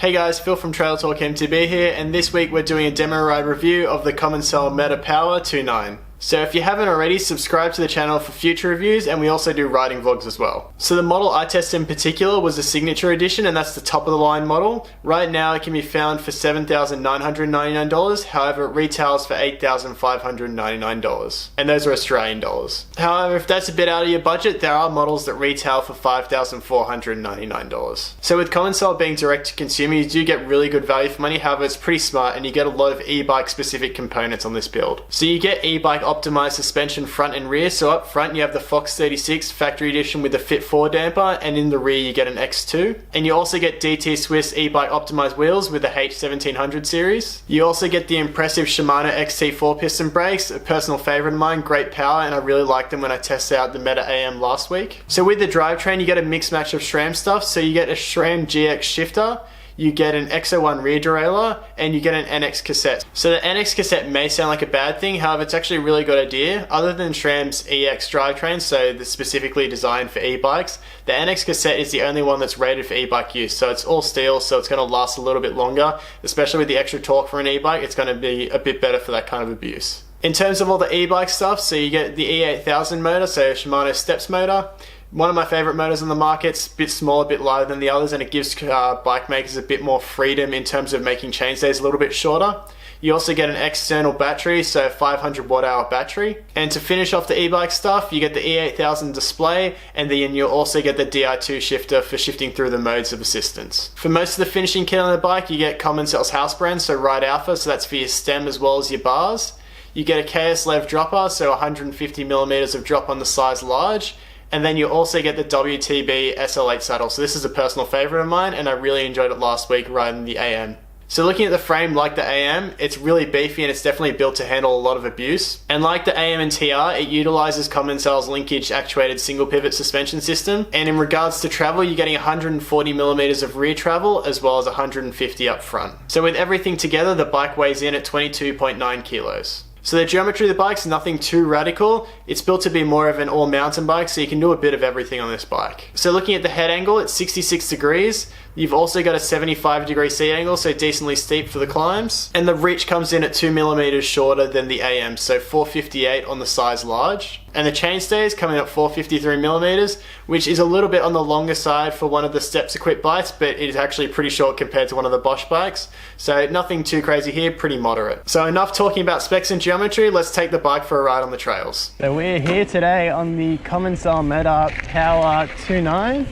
Hey guys, Phil from Trail Talk MTB here, and this week we're doing a demo ride review of the Commencal Meta Power 2.9. So if you haven't already, subscribe to the channel for future reviews, and we also do riding vlogs as well. So the model I tested in particular was the Signature Edition, and that's the top of the line model. Right now it can be found for $7,999, however it retails for $8,599, and those are Australian dollars. However, if that's a bit out of your budget, there are models that retail for $5,499. So with Commencal being direct to consumer, you do get really good value for money. However, it's pretty smart and you get a lot of e-bike specific components on this build. So you get e-bike optimized suspension front and rear. So up front you have the Fox 36 factory edition with the Fit 4 damper, and in the rear you get an X2. And you also get DT Swiss e-bike optimized wheels with the H1700 series. You also get the impressive Shimano XT4 piston brakes, a personal favorite of mine, great power, and I really liked them when I tested out the Meta AM last week. So with the drivetrain you get a mixed match of SRAM stuff. So you get a SRAM GX shifter, you get an XO1 rear derailleur, and you get an NX cassette. So the NX cassette may sound like a bad thing, however it's actually a really good idea. Other than SRAM's EX drivetrain, so that's specifically designed for e-bikes, the NX cassette is the only one that's rated for e-bike use. So it's all steel, so it's going to last a little bit longer, especially with the extra torque for an e-bike. It's going to be a bit better for that kind of abuse. In terms of all the e-bike stuff, so you get the E8000 motor, so Shimano Steps motor. One of my favorite motors on the market. It's a bit smaller, a bit lighter than the others, and it gives bike makers a bit more freedom in terms of making chainstays a little bit shorter. You also get an external battery, so 500 watt hour battery. And to finish off the e-bike stuff, you get the E8000 display, and then you'll also get the Di2 shifter for shifting through the modes of assistance. For most of the finishing kit on the bike, you get Commencal's house brand, so Ride Alpha, so that's for your stem as well as your bars. You get a KS Lev dropper, so 150mm of drop on the size large. And then you also get the WTB SL8 saddle. So this is a personal favorite of mine, and I really enjoyed it last week riding the AM. So looking at the frame, like the AM, it's really beefy and it's definitely built to handle a lot of abuse. And like the AM and TR, it utilizes Commencal's linkage actuated single pivot suspension system. And in regards to travel, you're getting 140mm of rear travel as well as 150 up front. So with everything together, the bike weighs in at 22.9 kilos. So the geometry of the bike's nothing too radical. It's built to be more of an all-mountain bike, so you can do a bit of everything on this bike. So looking at the head angle, it's 66 degrees. You've also got a 75-degree seat angle, so decently steep for the climbs. And the reach comes in at 2mm shorter than the AM, so 458 on the size large. And the chainstays come in at 453mm, which is a little bit on the longer side for one of the steps equipped bikes, but it is actually pretty short compared to one of the Bosch bikes. So nothing too crazy here, pretty moderate. So enough talking about specs and geometry, let's take the bike for a ride on the trails. So we're here today on the Commencal Meta Power 2.9.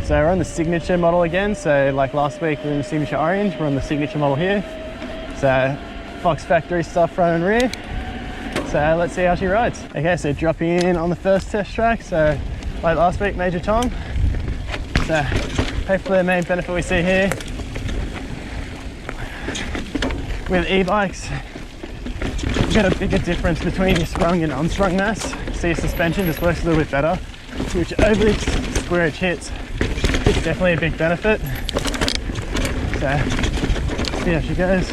So we're on the Signature model again. So like last week we were in the Signature Orange, we're on the Signature model here. So Fox factory stuff front and rear. So let's see how she rides. Okay, so dropping in on the first test track. So like last week, Major Tom. So hopefully the main benefit we see here with e-bikes, you get a bigger difference between your sprung and unsprung mass. So your suspension just works a little bit better, which over the square edge hits, it's definitely a big benefit. So see how she goes.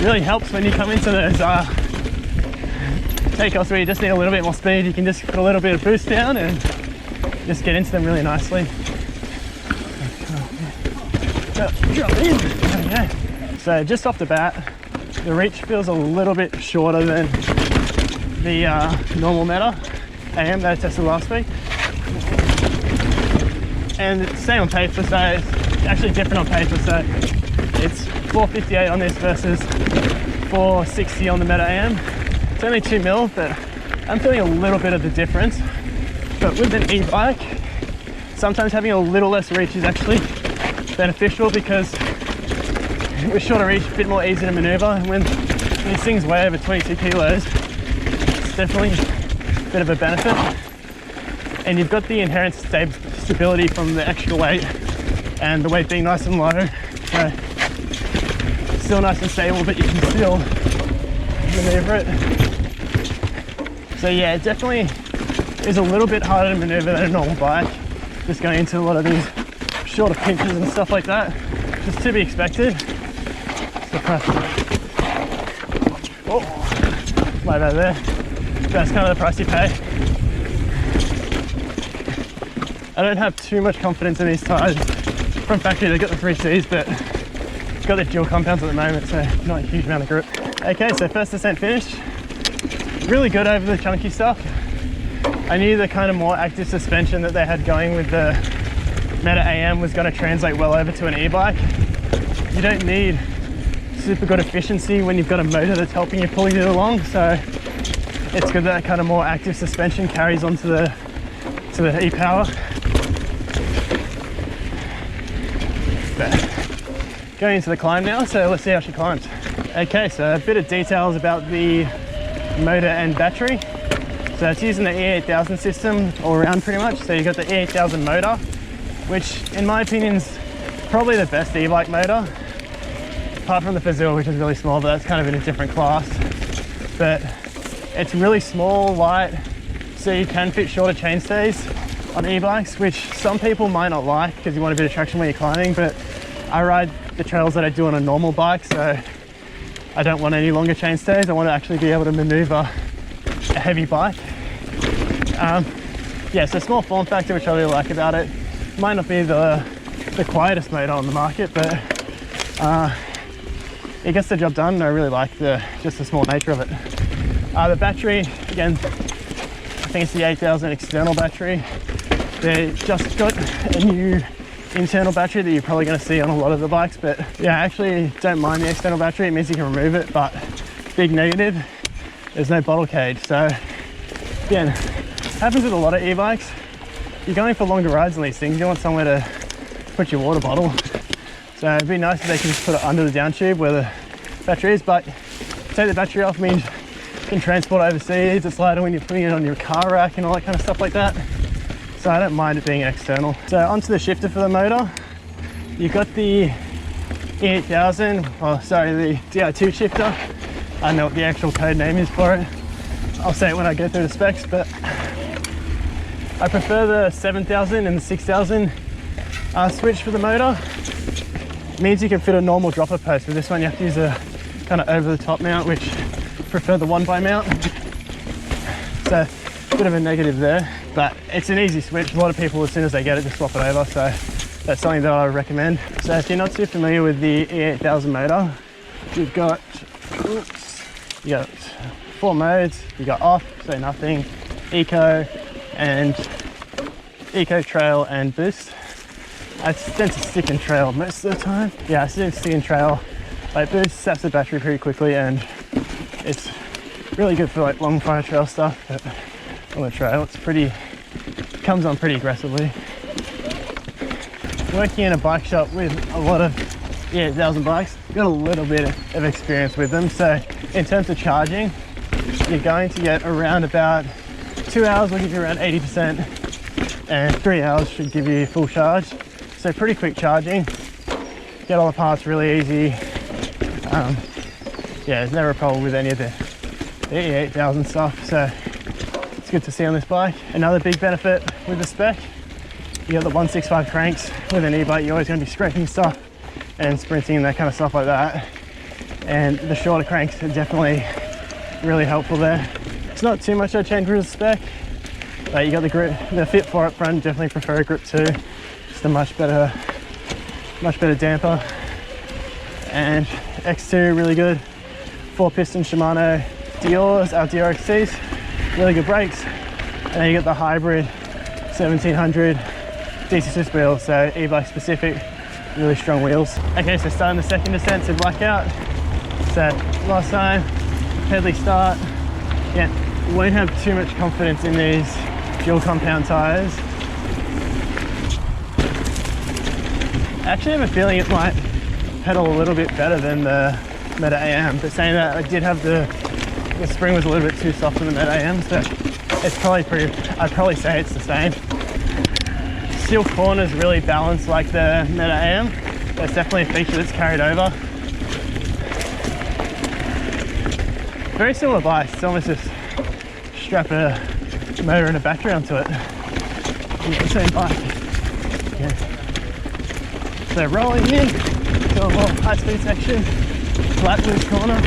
Really helps when you come into those takeoffs where you just need a little bit more speed. You can just put a little bit of boost down and just get into them really nicely. Drop in. Okay. So just off the bat, the reach feels a little bit shorter than the normal Meta AM that I tested last week. And it's same on paper, so it's actually different on paper. So it's 458 on this versus 460 on the Meta AM. It's only 2mm, but I'm feeling a little bit of the difference. But with an e-bike, sometimes having a little less reach is actually beneficial, because with shorter reach, a bit more easy to maneuver. And when these things weigh over 22 kilos, it's definitely a bit of a benefit. And you've got the inherent stability from the extra weight and the weight being nice and low. So still nice and stable, but you can still maneuver it. So yeah, it definitely is a little bit harder to maneuver than a normal bike. Just going into a lot of these shorter pinches and stuff like that. Just to be expected. So oh, way over there. That's kind of the price you pay. I don't have too much confidence in these tires. From factory, they've got the 3Cs, but it's got the dual compounds at the moment, so not a huge amount of grip. Okay, so first descent finished. Really good over the chunky stuff. I knew the kind of more active suspension that they had going with the Meta AM was going to translate well over to an e-bike. You don't need super good efficiency when you've got a motor that's helping you pull you along, so it's good that kind of more active suspension carries on to the e-power. But going into the climb now, so let's see how she climbs. Okay, so a bit of details about the motor and battery. So it's using the E8000 system all around pretty much. So you've got the E8000 motor, which in my opinion is probably the best e-bike motor, apart from the Fazil, which is really small, but that's kind of in a different class. But it's really small, light, so you can fit shorter chainstays on e-bikes, which some people might not like because you want a bit of traction when you're climbing, but I ride the trails that I do on a normal bike, so I don't want any longer chainstays. I want to actually be able to maneuver a heavy bike. Yeah, so small form factor, which I really like about it. Might not be the quietest motor on the market, but it gets the job done. I really like just the small nature of it. The battery, again, I think it's the 8000 external battery. They just got a new internal battery that you're probably going to see on a lot of the bikes, but yeah, I actually don't mind the external battery. It means you can remove it, but big negative, there's no bottle cage. So again, happens with a lot of e-bikes. You're going for longer rides on these things, you want somewhere to put your water bottle. So it'd be nice if they can just put it under the down tube where the battery is, but take the battery off means you can transport overseas. It's lighter when you're putting it on your car rack and all that kind of stuff like that. So I don't mind it being external. So onto the shifter for the motor. You've got the E8000, oh sorry, the Di2 shifter. I don't know what the actual code name is for it. I'll say it when I go through the specs, but I prefer the 7000 and the 6000 switch for the motor. It means you can fit a normal dropper post. With this one you have to use a kind of over the top mount, which I prefer the one by mount. So a bit of a negative there, but it's an easy switch. A lot of people, as soon as they get it, just swap it over. So that's something that I would recommend. So if you're not too familiar with the E8000 motor, you've got, you got 4 modes. You got off, so nothing, eco, and eco, trail, and boost. I tend to stick in trail most of the time. Yeah, I tend to stick in trail. Like boost saps the battery pretty quickly, and it's really good for like long fire trail stuff. But on the trail, it comes on pretty aggressively. Working in a bike shop with a lot of 8000 bikes, got a little bit of experience with them. So in terms of charging, you're going to get around about 2 hours will give you around 80%, and 3 hours should give you full charge. So pretty quick charging, get all the parts really easy. Yeah, there's never a problem with any of the E8000 stuff, so it's good to see on this bike. Another big benefit with the spec, you got the 165 cranks. With an e-bike, you're always going to be scraping stuff and sprinting and that kind of stuff like that. And the shorter cranks are definitely really helpful there. It's not too much I change with the spec. You got the grip, the Fit 4 up front, definitely prefer a grip 2. Just a much better damper. And X2, really good. 4-piston Shimano Dior XCs, really good brakes. And then you got the hybrid 1700 DC6 wheels, so e-bike specific, really strong wheels. Okay, so starting the second descent to blackout. So last time, pedally start. Yeah, you won't have too much confidence in these dual compound tires. I actually have a feeling it might pedal a little bit better than the Meta AM, but saying that, I did have the spring was a little bit too soft in the Meta AM, so it's probably I'd probably say it's the same. Steel corners really balanced like the Meta AM. That's definitely a feature that's carried over. Very similar bike, it's almost just strap a motor and a battery onto it. It's the same bike. Yeah. So rolling in to a more high speed section, flat loose corner.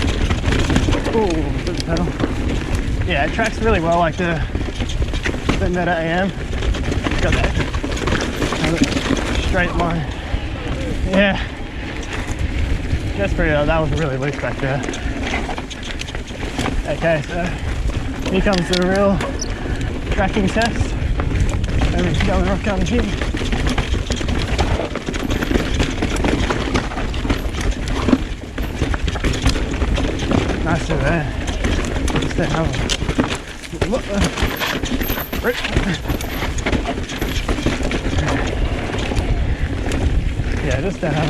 Ooh, good pedal. Yeah, it tracks really well like the Meta AM. Got that Straight line. Yeah. That's pretty, that was really loose back there. Okay, so here comes the real tracking test. Maybe just go and rock on here. Nice through there. Just to have a look there. Yeah, just to have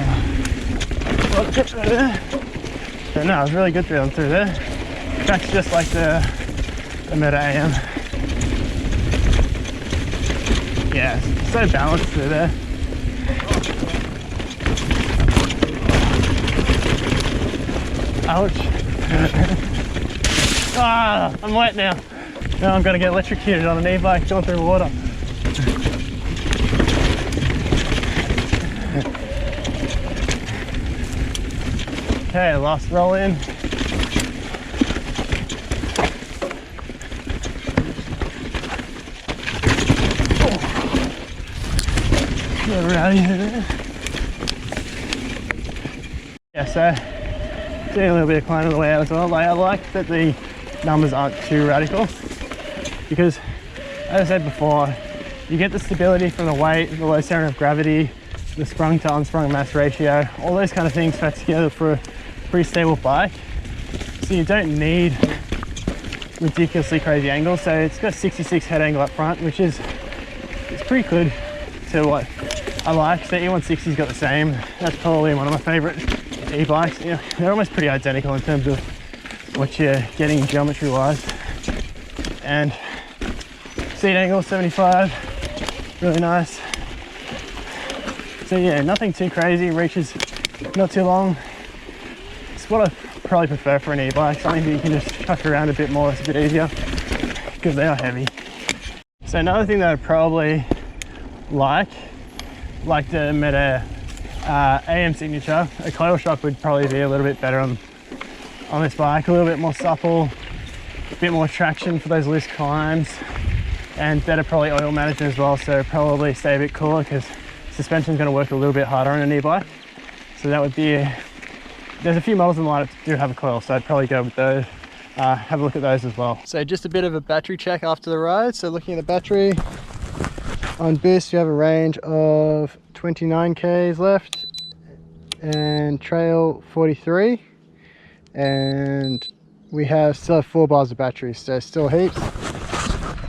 a look through there. So no, it was really good through there. Tracks just like the Meta AM. Yeah, it's so balanced through there. Ouch. Ah, I'm wet now. Now I'm gonna get electrocuted on an e-bike going through water. Okay, last roll in. Rally there. Yeah, so doing a little bit of climbing on the way out as well. Like, I like that the numbers aren't too radical because, as I said before, you get the stability from the weight, the low center of gravity, the sprung to unsprung mass ratio, all those kind of things fit together for a pretty stable bike. So you don't need ridiculously crazy angles. So it's got 66 head angle up front, which is pretty good to what I like. So E160's got the same. That's probably one of my favorite e-bikes. Yeah, they're almost pretty identical in terms of what you're getting geometry wise. And seat angle 75, really nice. So yeah, nothing too crazy, reaches not too long. It's what I probably prefer for an e-bike, something that you can just chuck around a bit more, it's a bit easier because they are heavy. So another thing that I probably like the Meta AM signature, a coil shock would probably be a little bit better on this bike, a little bit more supple, a bit more traction for those loose climbs, and better probably oil management as well, so probably stay a bit cooler because suspension is going to work a little bit harder on an e-bike. So that would be, there's a few models in the lineup that do have a coil, so I'd probably go with those. Have a look at those as well. So just a bit of a battery check after the ride. So looking at the battery, on boost you have a range of 29 k's left, and trail 43, and we still have 4 bars of battery, so still heaps.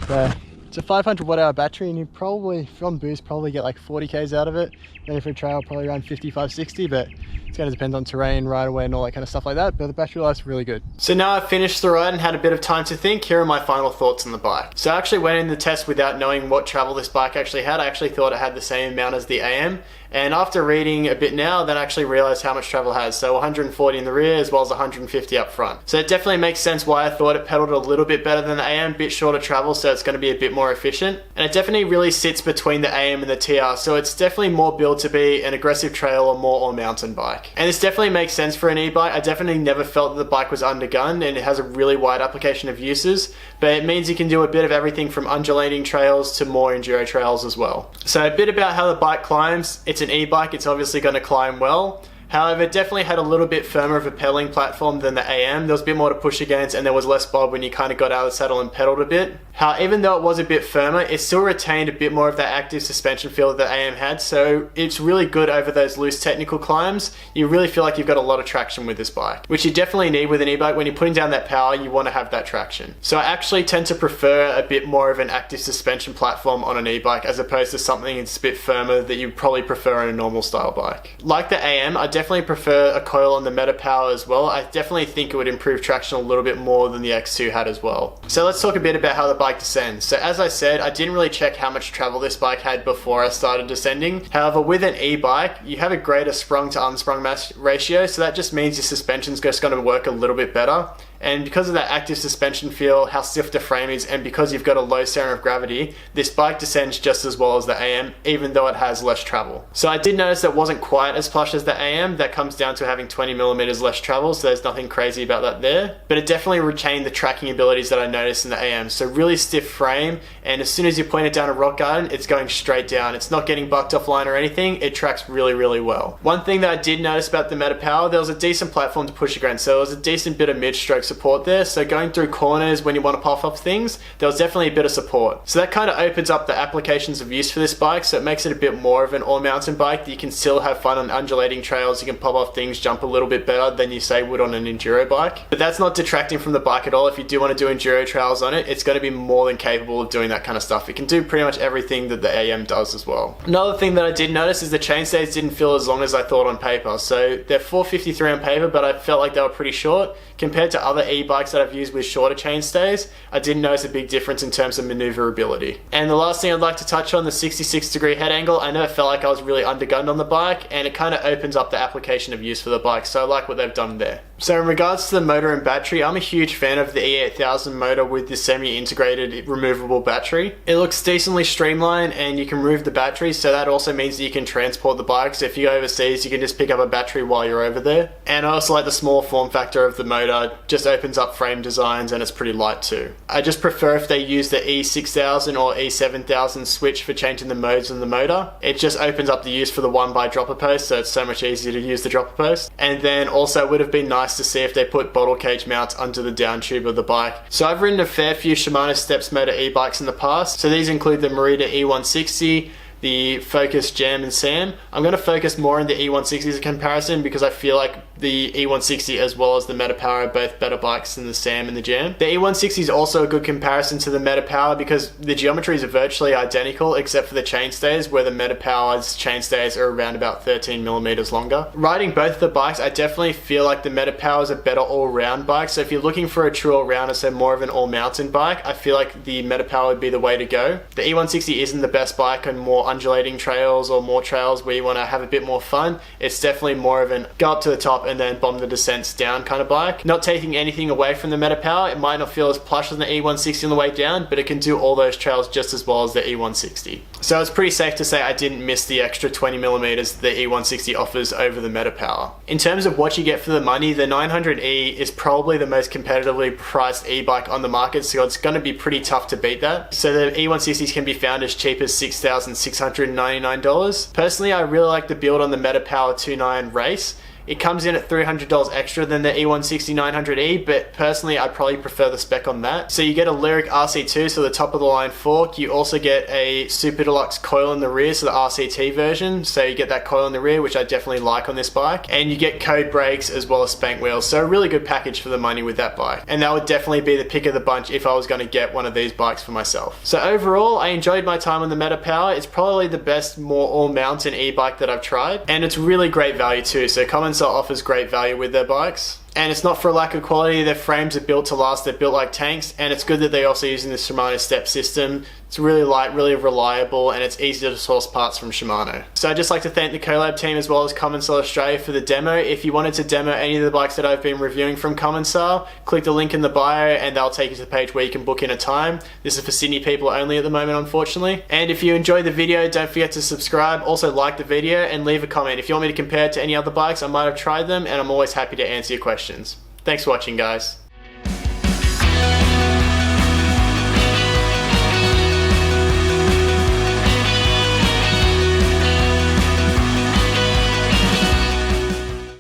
So it's a 500 watt hour battery, and you probably from boost probably get like 40 k's out of it. Then if a trail, probably around 55, 60, but it's going to depend on terrain, ride away, and all that kind of stuff like that, but the battery life's really good. So now I've finished the ride and had a bit of time to think, here are my final thoughts on the bike. So I actually went in the test without knowing what travel this bike actually had. I actually thought it had the same amount as the AM, and after reading a bit now, then I actually realized how much travel it has. So 140 in the rear as well as 150 up front. So it definitely makes sense why I thought it pedaled a little bit better than the AM, bit shorter travel, so it's going to be a bit more efficient. And it definitely really sits between the AM and the TR, so it's definitely more built to be an aggressive trail or more all-mountain bike. And this definitely makes sense for an e-bike. I definitely never felt that the bike was undergunned, and it has a really wide application of uses, but it means you can do a bit of everything from undulating trails to more enduro trails as well. So a bit about how the bike climbs. It's an e-bike, it's obviously going to climb well. However, it definitely had a little bit firmer of a pedaling platform than the AM. There was a bit more to push against, and there was less bob when you kind of got out of the saddle and pedaled a bit. Even though it was a bit firmer, it still retained a bit more of that active suspension feel that the AM had, so it's really good over those loose technical climbs. You really feel like you've got a lot of traction with this bike, which you definitely need with an e-bike. When you're putting down that power, you want to have that traction. So I actually tend to prefer a bit more of an active suspension platform on an e-bike as opposed to something that's a bit firmer that you probably prefer on a normal style bike. Like the AM, I definitely prefer a coil on the Meta Power as well. I definitely think it would improve traction a little bit more than the X2 had as well. So let's talk a bit about how the bike descends. So as I said, I didn't really check how much travel this bike had before I started descending. However, with an e-bike, you have a greater sprung to unsprung mass ratio, so that just means your suspension's just going to work a little bit better. And because of that active suspension feel, how stiff the frame is, and because you've got a low center of gravity, this bike descends just as well as the AM, even though it has less travel. So I did notice that it wasn't quite as plush as the AM. That comes down to having 20 millimeters less travel, so there's nothing crazy about that there. But it definitely retained the tracking abilities that I noticed in the AM. So really stiff frame, and as soon as you point it down a rock garden, it's going straight down. It's not getting bucked offline or anything. It tracks really, really well. One thing that I did notice about the Meta Power, there was a decent platform to push against. So there was a decent bit of mid-stroke support there. So going through corners when you want to puff off things, there was definitely a bit of support. So that kind of opens up the applications of use for this bike. So it makes it a bit more of an all-mountain bike that you can still have fun on undulating trails. You can pop off things, jump a little bit better than you say would on an enduro bike. But that's not detracting from the bike at all. If you do want to do enduro trails on it, it's going to be more than capable of doing that kind of stuff. It can do pretty much everything that the AM does as well. Another thing that I did notice is the chainstays didn't feel as long as I thought on paper. So they're 453 on paper, but I felt like they were pretty short. Compared to other e-bikes that I've used with shorter chainstays, I didn't notice a big difference in terms of maneuverability. And the last thing I'd like to touch on, the 66-degree head angle. I never felt like I was really undergunned on the bike, and it kind of opens up the application of use for the bike, so I like what they've done there. So in regards to the motor and battery, I'm a huge fan of the E8000 motor with the semi-integrated removable battery. It looks decently streamlined, and you can remove the battery, so that also means that you can transport the bike. So if you go overseas, you can just pick up a battery while you're over there. And I also like the small form factor of the motor. Just opens up frame designs, and it's pretty light too. I just prefer if they use the E6000 or E7000 switch for changing the modes in the motor. It just opens up the use for the 1x dropper post, so it's so much easier to use the dropper post. And then also it would have been nice to see if they put bottle cage mounts under the down tube of the bike. So I've ridden a fair few Shimano Steps motor e-bikes in the past. So these include the Merida E160, the Focus Jam and Sam. I'm going to focus more on the E160 as a comparison because I feel like the E160 as well as the Meta Power are both better bikes than the Sam and the Jam. The E160 is also a good comparison to the Meta Power because the geometries are virtually identical except for the chainstays, where the Meta Power's chainstays are around about 13 millimeters longer. Riding both of the bikes, I definitely feel like the Meta Power is a better all-round bike. So if you're looking for a true all-rounder, so more of an all-mountain bike, I feel like the Meta Power would be the way to go. The E160 isn't the best bike on more undulating trails or more trails where you want to have a bit more fun. It's definitely more of an go up to the top and then bomb the descents down kind of bike. Not taking anything away from the Meta Power, it might not feel as plush as the E160 on the way down, but it can do all those trails just as well as the E160. So it's pretty safe to say I didn't miss the extra 20 millimeters the E160 offers over the Meta Power. In terms of what you get for the money, the 900E is probably the most competitively priced e-bike on the market, so it's going to be pretty tough to beat that. So the E160s can be found as cheap as $6,699. Personally, I really like the build on the Meta Power 2.9 Race. It comes in at $300 extra than the E160 900E, but personally I'd probably prefer the spec on that. So you get a Lyric RC2, so the top of the line fork. You also get a Super Deluxe coil in the rear, so the RCT version. So you get that coil in the rear, which I definitely like on this bike. And you get code brakes as well as spank wheels. So a really good package for the money with that bike. And that would definitely be the pick of the bunch if I was going to get one of these bikes for myself. So overall, I enjoyed my time on the Meta Power. It's probably the best, more all-mountain e-bike that I've tried. And it's really great value too. So Commencal offers great value with their bikes. And it's not for a lack of quality. Their frames are built to last. They're built like tanks. And it's good that they're also using the Shimano Step system. It's really light, really reliable, and it's easy to source parts from Shimano. So I'd just like to thank the Collab team as well as Commencal Australia for the demo. If you wanted to demo any of the bikes that I've been reviewing from Commencal, click the link in the bio and they'll take you to the page where you can book in a time. This is for Sydney people only at the moment, unfortunately. And if you enjoyed the video, don't forget to subscribe. Also like the video and leave a comment. If you want me to compare it to any other bikes, I might have tried them, and I'm always happy to answer your questions. Thanks for watching, guys.